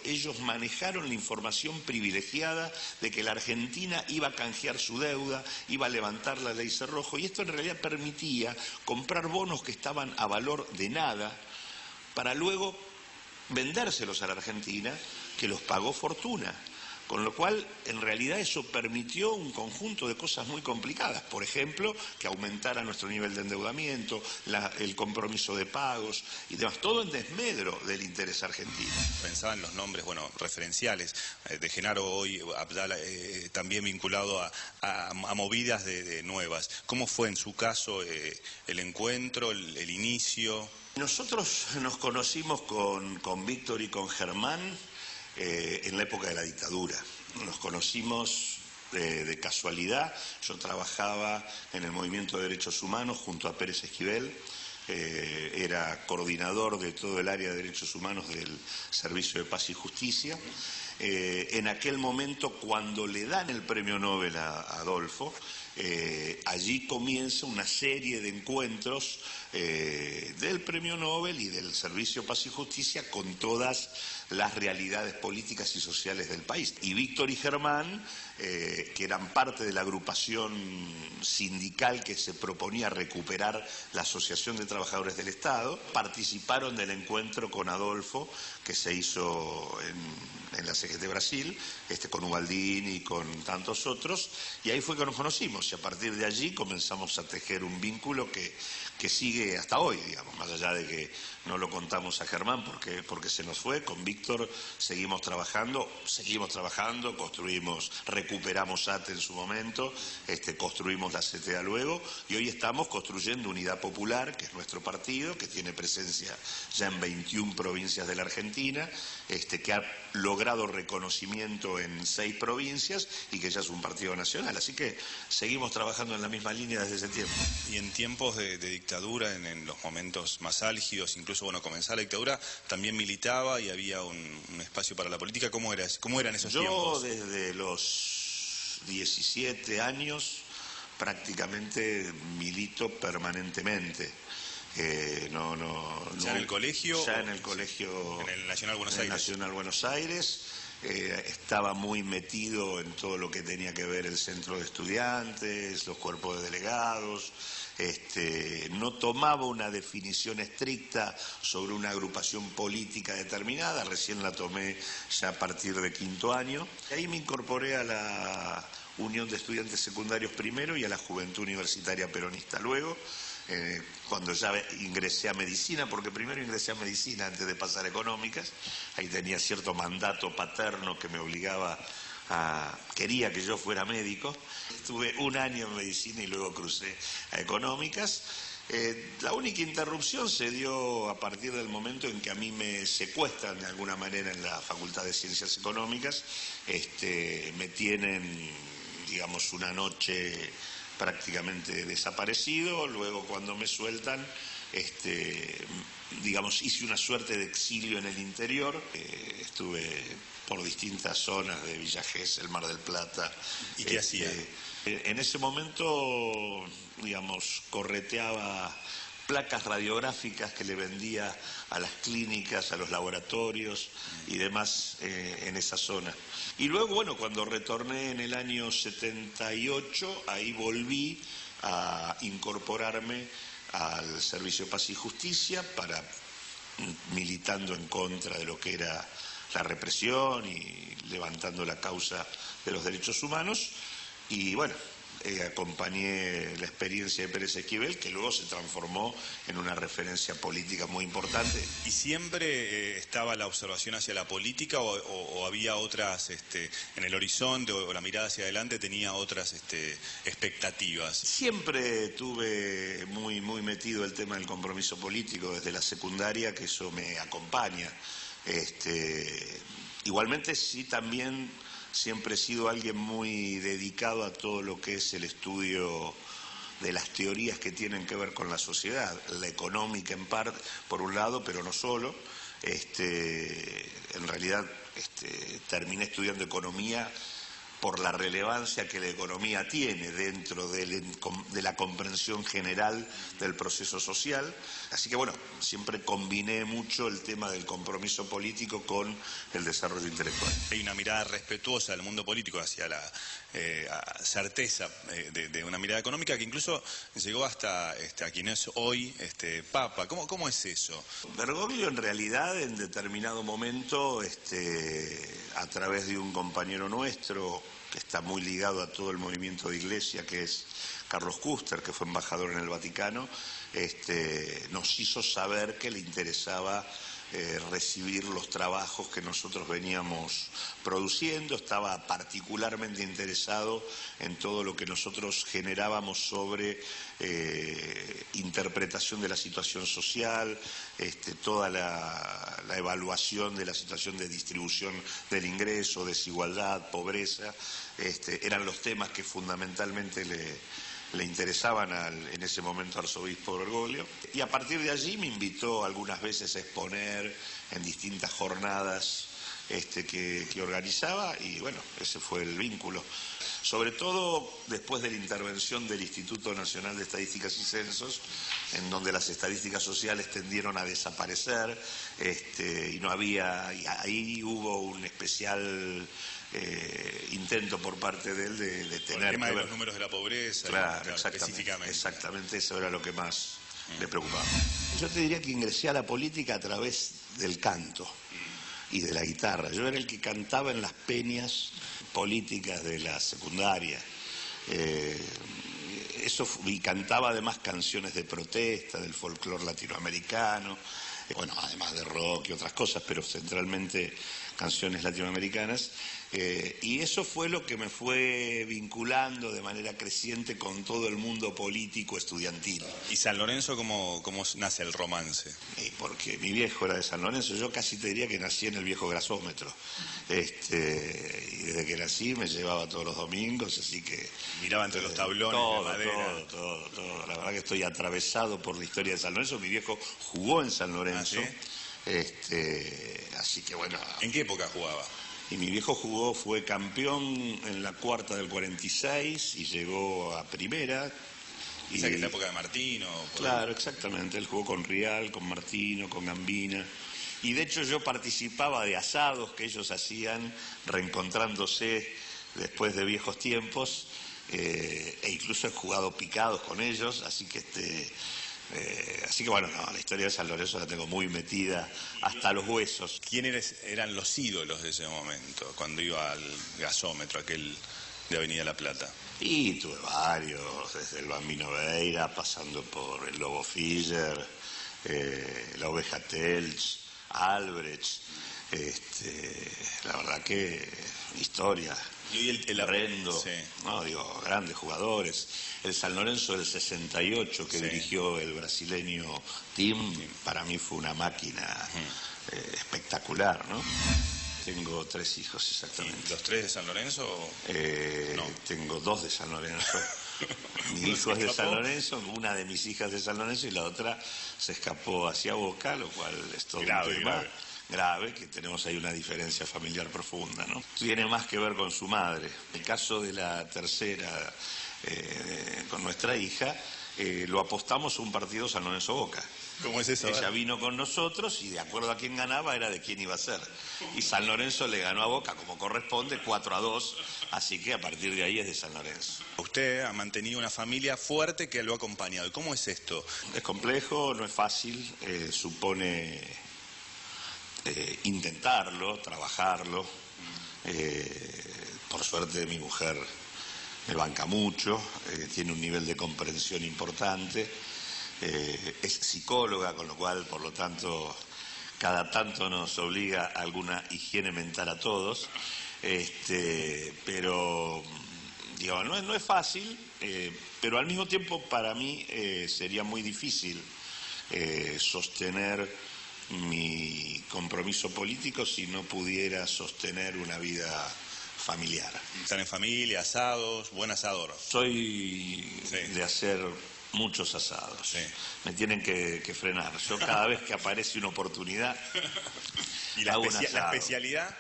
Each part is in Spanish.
ellos manejaron la información privilegiada de que la Argentina iba a canjear su deuda, iba a levantar la ley Cerrojo, y esto en realidad permitía comprar bonos que estaban a valor de nada para luego vendérselos a la Argentina, que los pagó fortuna. Con lo cual, en realidad, eso permitió un conjunto de cosas muy complicadas. Por ejemplo, que aumentara nuestro nivel de endeudamiento, el compromiso de pagos y demás. Todo en desmedro del interés argentino. Pensaba en los nombres, bueno, referenciales. De Genaro hoy, Abdala, también vinculado a movidas de nuevas. ¿Cómo fue en su caso el encuentro, el inicio? Nosotros nos conocimos con Víctor y con Germán en la época de la dictadura. Nos conocimos de casualidad. Yo trabajaba en el Movimiento de Derechos Humanos junto a Pérez Esquivel. Era coordinador de todo el área de derechos humanos del Servicio de Paz y Justicia. En aquel momento, cuando le dan el premio Nobel a Adolfo, allí comienza una serie de encuentros del premio Nobel y del Servicio Paz y Justicia con todas las realidades políticas y sociales del país. Y Víctor y Germán, que eran parte de la agrupación sindical que se proponía recuperar la Asociación de Trabajadores del Estado, participaron del encuentro con Adolfo que se hizo en la CGT Brasil, con Ubaldini y con tantos otros, y ahí fue que nos conocimos, y a partir de allí comenzamos a tejer un vínculo que sigue hasta hoy, digamos, más allá de que no lo contamos a Germán porque se nos fue. Con Víctor seguimos trabajando, recuperamos ATE en su momento, construimos la CTA luego, y hoy estamos construyendo Unidad Popular, que es nuestro partido, que tiene presencia ya en 21 provincias de la Argentina, que ha logrado reconocimiento en 6 provincias y que ya es un partido nacional. Así que seguimos trabajando en la misma línea desde ese tiempo. Y en tiempos de dictadura, en los momentos más álgidos, incluso comenzar la dictadura, también militaba y había un espacio para la política. ¿Cómo eran esos tiempos? Yo desde los 17 años prácticamente milito permanentemente. ¿Ya en el colegio? Ya en el colegio. ¿En el Nacional Buenos Aires? En el Nacional Buenos Aires. Estaba muy metido en todo lo que tenía que ver el centro de estudiantes, los cuerpos de delegados. No tomaba una definición estricta sobre una agrupación política determinada, recién la tomé ya a partir de 5º año. Ahí me incorporé a la Unión de Estudiantes Secundarios primero y a la Juventud Universitaria Peronista luego. Cuando ya ingresé a medicina, porque primero ingresé a medicina antes de pasar a económicas, ahí tenía cierto mandato paterno que me obligaba quería que yo fuera médico. Estuve 1 año en medicina y luego crucé a económicas. La única interrupción se dio a partir del momento en que a mí me secuestran de alguna manera en la Facultad de Ciencias Económicas. Me tienen, digamos, una noche prácticamente desaparecido. Luego, cuando me sueltan, digamos, hice una suerte de exilio en el interior. Estuve por distintas zonas de Villa Gesell, Mar del Plata. ¿Y qué hacía? En ese momento, digamos, correteaba placas radiográficas que le vendía a las clínicas, a los laboratorios y demás en esa zona. Y luego, bueno, cuando retorné en el año 78, ahí volví a incorporarme al Servicio Paz y Justicia militando en contra de lo que era la represión y levantando la causa de los derechos humanos. Y bueno, acompañé la experiencia de Pérez Esquivel, que luego se transformó en una referencia política muy importante. ¿Y siempre estaba la observación hacia la política o había otras, en el horizonte o la mirada hacia adelante tenía otras expectativas? Siempre tuve muy metido el tema del compromiso político desde la secundaria, que eso me acompaña. Igualmente sí, también siempre he sido alguien muy dedicado a todo lo que es el estudio de las teorías que tienen que ver con la sociedad, la económica en parte, por un lado, pero no solo. En realidad terminé estudiando economía por la relevancia que la economía tiene dentro de la comprensión general del proceso social. Así que bueno, siempre combiné mucho el tema del compromiso político con el desarrollo intelectual. Hay una mirada respetuosa del mundo político hacia la certeza de una mirada económica que incluso llegó hasta a quien es hoy Papa. ¿Cómo es eso? Bergoglio en realidad en determinado momento, a través de un compañero nuestro que está muy ligado a todo el movimiento de Iglesia, que es Carlos Custer, que fue embajador en el Vaticano, nos hizo saber que le interesaba recibir los trabajos que nosotros veníamos produciendo. Estaba particularmente interesado en todo lo que nosotros generábamos sobre interpretación de la situación social, toda la evaluación de la situación de distribución del ingreso, desigualdad, pobreza, eran los temas que fundamentalmente le interesaban en ese momento al arzobispo Bergoglio, y a partir de allí me invitó algunas veces a exponer en distintas jornadas que organizaba, y bueno, ese fue el vínculo. Sobre todo después de la intervención del Instituto Nacional de Estadísticas y Censos, en donde las estadísticas sociales tendieron a desaparecer, y no había, y ahí hubo un especial intento por parte de él de tener... El tema de los números de la pobreza, claro, específicamente. Exactamente, eso era lo que más le preocupaba. Yo te diría que ingresé a la política a través del canto y de la guitarra. Yo era el que cantaba en las peñas políticas de la secundaria. Y cantaba además canciones de protesta, del folclore latinoamericano, bueno, además de rock y otras cosas, pero centralmente canciones latinoamericanas, y eso fue lo que me fue vinculando de manera creciente con todo el mundo político estudiantil. ¿Y San Lorenzo cómo nace el romance? Porque mi viejo era de San Lorenzo, yo casi te diría que nací en el viejo gasómetro, y desde que nací me llevaba todos los domingos, así que... Miraba entre los tablones de madera. Todo. La verdad que estoy atravesado por la historia de San Lorenzo. Mi viejo jugó en San Lorenzo. ¿Ah, sí? Así que bueno. ¿En qué época jugaba? Y mi viejo fue campeón en la cuarta del 46 y llegó a primera. O sea, que es la época de Martino. Claro, exactamente. Él jugó con Rial, con Martino, con Gambina. Y de hecho yo participaba de asados que ellos hacían reencontrándose después de viejos tiempos, e incluso he jugado picados con ellos, así que bueno, no, la historia de San Lorenzo la tengo muy metida hasta los huesos. ¿Quiénes eran los ídolos de ese momento, cuando iba al gasómetro, aquel de Avenida La Plata? Y tuve varios, desde el Bambino Veira, pasando por el Lobo Fischer, la Oveja Telch, Albrecht, la verdad que historia. Y el Rendo, sí. No, digo, grandes jugadores. El San Lorenzo del 68 que dirigió el brasileño Tim, para mí fue una máquina espectacular, ¿no? Tengo 3 hijos exactamente. ¿Y los 3 de San Lorenzo? No. Tengo 2 de San Lorenzo. Mi hijo es de San Lorenzo, una de mis hijas de San Lorenzo y la otra se escapó hacia Boca, lo cual es todo un tema grave, que tenemos ahí una diferencia familiar profunda, ¿no? Tiene más que ver con su madre. El caso de la tercera, con nuestra hija, lo apostamos a un partido San Lorenzo-Boca. ¿Cómo es eso? Ella vino con nosotros y de acuerdo a quién ganaba era de quién iba a ser. Y San Lorenzo le ganó a Boca como corresponde, 4-2, así que a partir de ahí es de San Lorenzo. Usted ha mantenido una familia fuerte que lo ha acompañado. ¿Y cómo es esto? Es complejo, no es fácil, supone intentarlo, trabajarlo. Por suerte mi mujer me banca mucho, tiene un nivel de comprensión importante, es psicóloga, con lo cual, por lo tanto, cada tanto nos obliga a alguna higiene mental a todos, pero digo, no es fácil, pero al mismo tiempo para mí sería muy difícil sostener mi compromiso político si no pudiera sostener una vida familiar. ¿Están en familia, asados, buen asador? Soy de hacer muchos asados. Sí. Me tienen que frenar. Yo cada vez que aparece una oportunidad ¿Y la especialidad?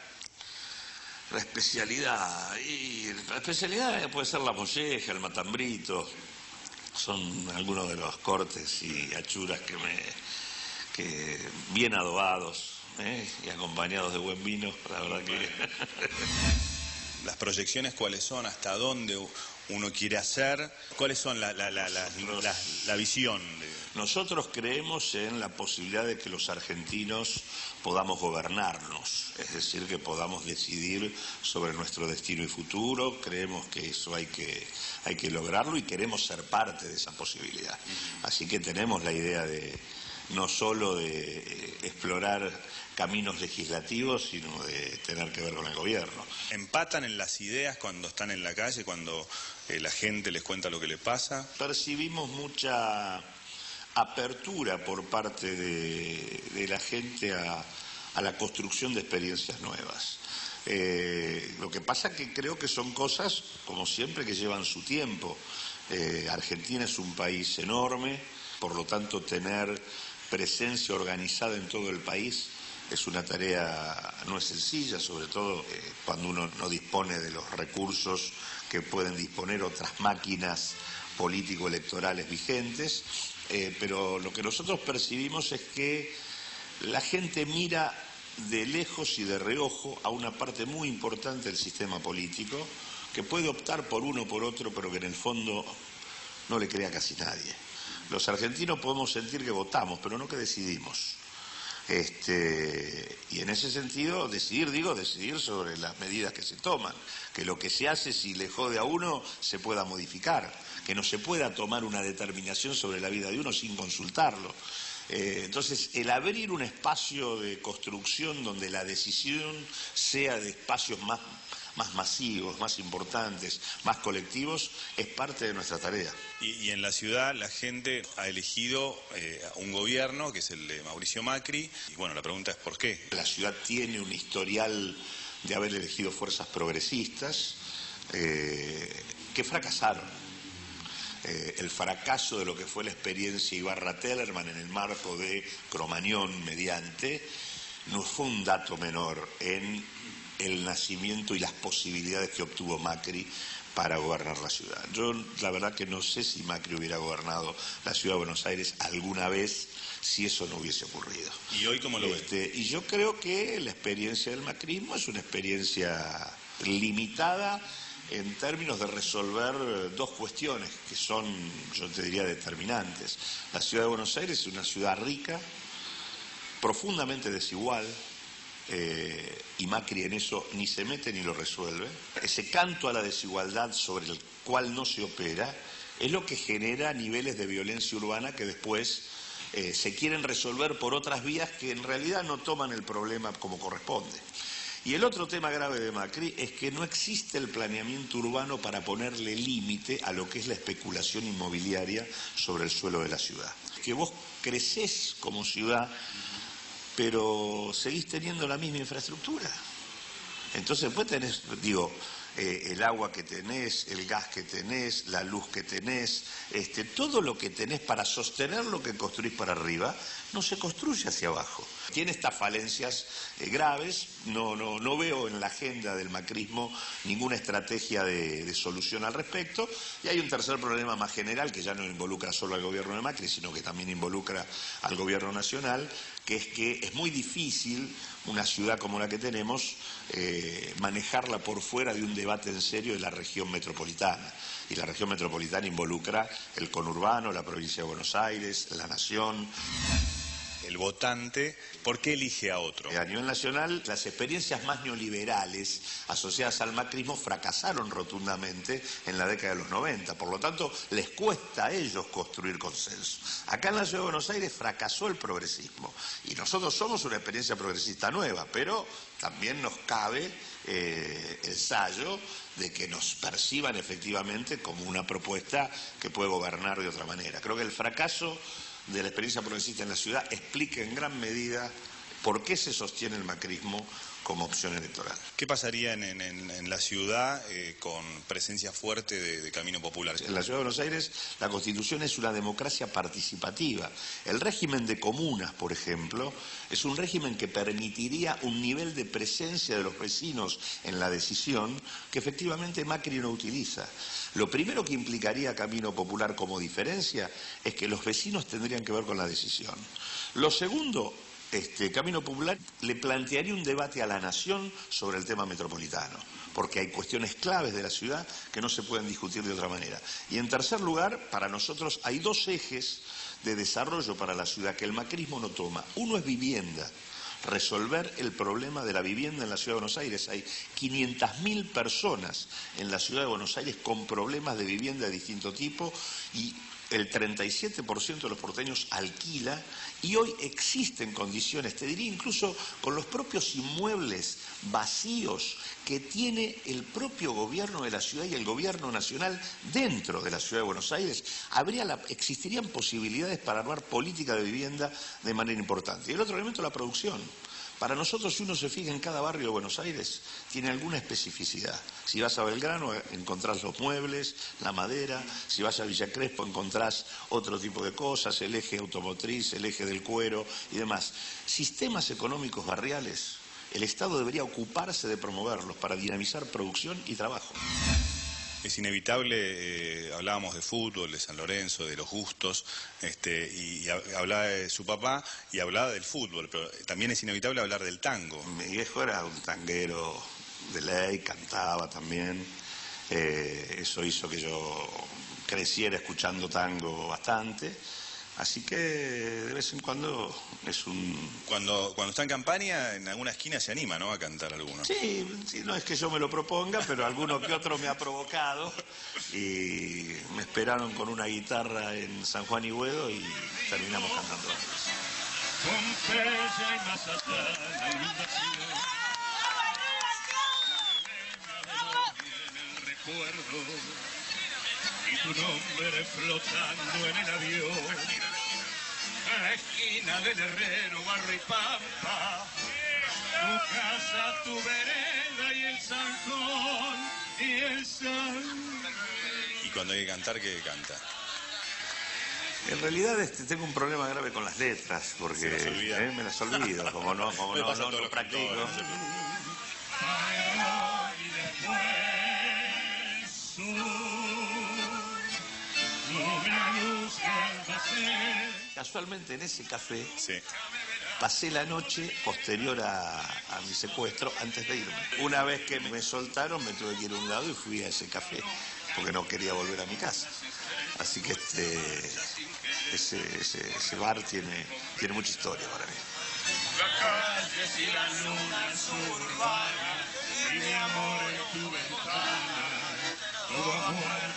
La especialidad puede ser la molleja, el matambrito, son algunos de los cortes y achuras que bien adobados, y acompañados de buen vino, la verdad que... ¿Las proyecciones cuáles son? ¿Hasta dónde uno quiere hacer? ¿Cuáles son la visión? Nosotros creemos en la posibilidad de que los argentinos podamos gobernarnos, es decir, que podamos decidir sobre nuestro destino y futuro. Creemos que eso hay que lograrlo y queremos ser parte de esa posibilidad. Así que tenemos la idea de no solo de explorar caminos legislativos, sino de tener que ver con el gobierno. ¿Empatan en las ideas cuando están en la calle, cuando la gente les cuenta lo que le pasa? Percibimos mucha apertura por parte de la gente a la construcción de experiencias nuevas. Lo que pasa que creo que son cosas, como siempre, que llevan su tiempo. Argentina es un país enorme, por lo tanto tener presencia organizada en todo el país es una tarea no es sencilla, sobre todo cuando uno no dispone de los recursos que pueden disponer otras máquinas político-electorales vigentes, pero lo que nosotros percibimos es que la gente mira de lejos y de reojo a una parte muy importante del sistema político, que puede optar por uno o por otro, pero que en el fondo no le crea casi nadie. Los argentinos podemos sentir que votamos, pero no que decidimos. Y en ese sentido, decidir sobre las medidas que se toman, que lo que se hace, si le jode a uno, se pueda modificar, que no se pueda tomar una determinación sobre la vida de uno sin consultarlo. Entonces, el abrir un espacio de construcción donde la decisión sea de espacios más masivos, más importantes, más colectivos, es parte de nuestra tarea. Y en la ciudad la gente ha elegido un gobierno, que es el de Mauricio Macri, y bueno, la pregunta es ¿por qué? La ciudad tiene un historial de haber elegido fuerzas progresistas que fracasaron. El fracaso de lo que fue la experiencia Ibarra-Tellerman en el marco de Cromañón mediante no fue un dato menor en el nacimiento y las posibilidades que obtuvo Macri para gobernar la ciudad. Yo la verdad que no sé si Macri hubiera gobernado la ciudad de Buenos Aires alguna vez si eso no hubiese ocurrido. ¿Y hoy cómo lo ves? Y yo creo que la experiencia del macrismo es una experiencia limitada en términos de resolver dos cuestiones que son, yo te diría, determinantes. La ciudad de Buenos Aires es una ciudad rica, profundamente desigual, y Macri en eso ni se mete ni lo resuelve. Ese canto a la desigualdad sobre el cual no se opera es lo que genera niveles de violencia urbana que después se quieren resolver por otras vías que en realidad no toman el problema como corresponde. Y el otro tema grave de Macri es que no existe el planeamiento urbano para ponerle límite a lo que es la especulación inmobiliaria sobre el suelo de la ciudad. Que vos crecés como ciudad, pero seguís teniendo la misma infraestructura. Entonces después tenés, el agua que tenés, el gas que tenés, la luz que tenés, todo lo que tenés para sostener lo que construís para arriba, no se construye hacia abajo. Tiene estas falencias graves, no veo en la agenda del macrismo ninguna estrategia de solución al respecto, y hay un tercer problema más general que ya no involucra solo al gobierno de Macri, sino que también involucra al gobierno nacional, que es muy difícil una ciudad como la que tenemos manejarla por fuera de un debate en serio de la región metropolitana. Y la región metropolitana involucra el conurbano, la provincia de Buenos Aires, la nación. El votante, ¿por qué elige a otro? A nivel nacional, las experiencias más neoliberales asociadas al macrismo fracasaron rotundamente en la década de los 90. Por lo tanto, les cuesta a ellos construir consenso. Acá en la Ciudad de Buenos Aires fracasó el progresismo. Y nosotros somos una experiencia progresista nueva, pero también nos cabe el sallo de que nos perciban efectivamente como una propuesta que puede gobernar de otra manera. Creo que el fracaso de la experiencia progresista en la ciudad explica en gran medida por qué se sostiene el macrismo como opción electoral. ¿Qué pasaría en la ciudad con presencia fuerte de Camino Popular? En la Ciudad de Buenos Aires la Constitución es una democracia participativa. El régimen de comunas, por ejemplo, es un régimen que permitiría un nivel de presencia de los vecinos en la decisión que efectivamente Macri no utiliza. Lo primero que implicaría Camino Popular como diferencia es que los vecinos tendrían que ver con la decisión. Lo segundo, Camino Popular le plantearía un debate a la nación sobre el tema metropolitano, porque hay cuestiones claves de la ciudad que no se pueden discutir de otra manera. Y en tercer lugar, para nosotros hay dos ejes de desarrollo para la ciudad que el macrismo no toma. Uno es vivienda. Resolver el problema de la vivienda en la Ciudad de Buenos Aires. Hay 500.000 personas en la Ciudad de Buenos Aires con problemas de vivienda de distinto tipo y el 37% de los porteños alquila y hoy existen condiciones, te diría incluso con los propios inmuebles vacíos que tiene el propio gobierno de la ciudad y el gobierno nacional dentro de la Ciudad de Buenos Aires, existirían posibilidades para armar política de vivienda de manera importante. Y el otro elemento es la producción. Para nosotros, si uno se fija en cada barrio de Buenos Aires, tiene alguna especificidad. Si vas a Belgrano, encontrás los muebles, la madera. Si vas a Villa Crespo, encontrás otro tipo de cosas, el eje automotriz, el eje del cuero y demás. Sistemas económicos barriales, el Estado debería ocuparse de promoverlos para dinamizar producción y trabajo. Es inevitable, hablábamos de fútbol, de San Lorenzo, de los gustos, y hablaba de su papá y hablaba del fútbol, pero también es inevitable hablar del tango. Mi viejo era un tanguero de ley, cantaba también, eso hizo que yo creciera escuchando tango bastante. Así que de vez en cuando es un... Cuando está en campaña, en alguna esquina se anima, ¿no?, a cantar alguno. Sí, no es que yo me lo proponga, pero alguno que otro me ha provocado y me esperaron con una guitarra en San Juan y Güedo y terminamos cantando antes. Pompeya y más allá, la iluminación, el recuerdo y tu nombre flotando en el avión, a la esquina del Herrero, Barrio y Pampa, tu casa, tu vereda y el zanjón y el San. Y cuando hay que cantar, ¿qué canta? En realidad tengo un problema grave con las letras, porque me las olvido, como no practico. Casualmente en ese café pasé la noche posterior a mi secuestro antes de irme. Una vez que me soltaron me tuve que ir a un lado y fui a ese café porque no quería volver a mi casa. Así que ese bar tiene mucha historia para mí. La calle y la luna suburbana y mi amor en tu ventana, todo ha muerto.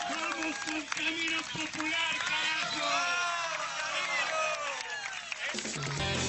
Vamos con Camino Popular, carajo.